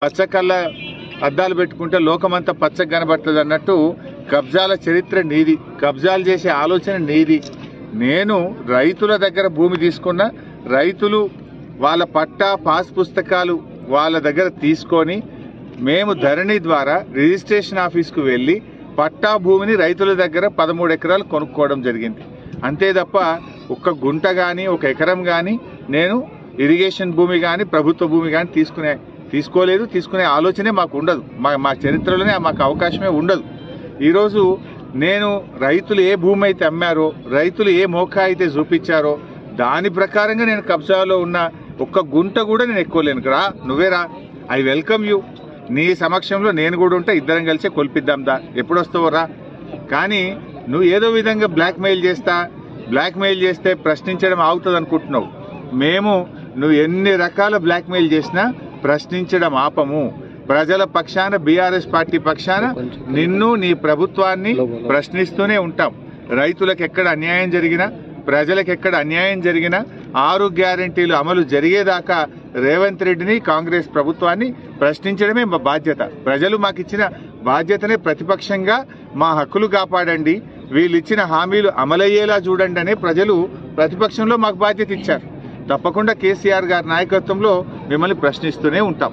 పచ్చకళ్ళ అద్దాలు పెట్టుకుంటే లోకమంతా పచ్చగా కనబడుతుంది అన్నట్టు కబ్జాల చరిత్ర నీది, కబ్జాలు చేసే ఆలోచన నీది. నేను రైతుల దగ్గర భూమి తీసుకున్న రైతులు వాళ్ళ పట్టా పాస్ పుస్తకాలు వాళ్ళ దగ్గర తీసుకొని మేము ధరణి ద్వారా రిజిస్ట్రేషన్ ఆఫీస్కు వెళ్ళి పట్టా భూమిని రైతుల దగ్గర 13 ఎకరాలు కొనుక్కోవడం జరిగింది. అంతే తప్ప ఒక్క గుంట కానీ ఒక ఎకరం కానీ నేను ఇరిగేషన్ భూమి కానీ ప్రభుత్వ భూమి కానీ తీసుకోలేదు, తీసుకునే ఆలోచనే మాకు ఉండదు. మా చరిత్రలోనే మాకు అవకాశమే ఉండదు. ఈరోజు నేను రైతులు ఏ భూమి అయితే అమ్మారో, రైతులు ఏ మోకా అయితే చూపించారో దాని ప్రకారంగా నేను కబ్జాలో ఉన్న ఒక్క గుంట కూడా నేను ఎక్కువలేను. రా నువ్వేరా, ఐ వెల్కమ్ యూ. నీ సమక్షంలో నేను కూడా ఉంటే ఇద్దరం కలిసి కొల్పిద్దాందా, ఎప్పుడు వస్తావో రా. కానీ నువ్వు ఏదో విధంగా బ్లాక్మెయిల్ చేస్తే ప్రశ్నించడం ఆగుతుంది అనుకుంటున్నావు. మేము నువ్వు ఎన్ని రకాల బ్లాక్మెయిల్ చేసినా ప్రశ్నించడం ఆపము. ప్రజల పక్షాన, బీఆర్ఎస్ పార్టీ పక్షాన నిన్ను, నీ ప్రభుత్వాన్ని ప్రశ్నిస్తూనే ఉంటాం. రైతులకు ఎక్కడ అన్యాయం జరిగినా, ప్రజలకు ఎక్కడ అన్యాయం జరిగినా 6 గ్యారెంటీలు అమలు జరిగేదాకా రేవంత్ రెడ్డిని, కాంగ్రెస్ ప్రభుత్వాన్ని ప్రశ్నించడమే మా బాధ్యత. ప్రజలు మాకు ఇచ్చిన బాధ్యతనే ప్రతిపక్షంగా మా హక్కులు కాపాడండి, వీళ్ళు ఇచ్చిన హామీలు అమలయ్యేలా చూడండి అనే ప్రజలు ప్రతిపక్షంలో మాకు బాధ్యత ఇచ్చారు. తప్పకుండా కేసీఆర్ గారి నాయకత్వంలో మిమ్మల్ని ప్రశ్నిస్తూనే ఉంటాం.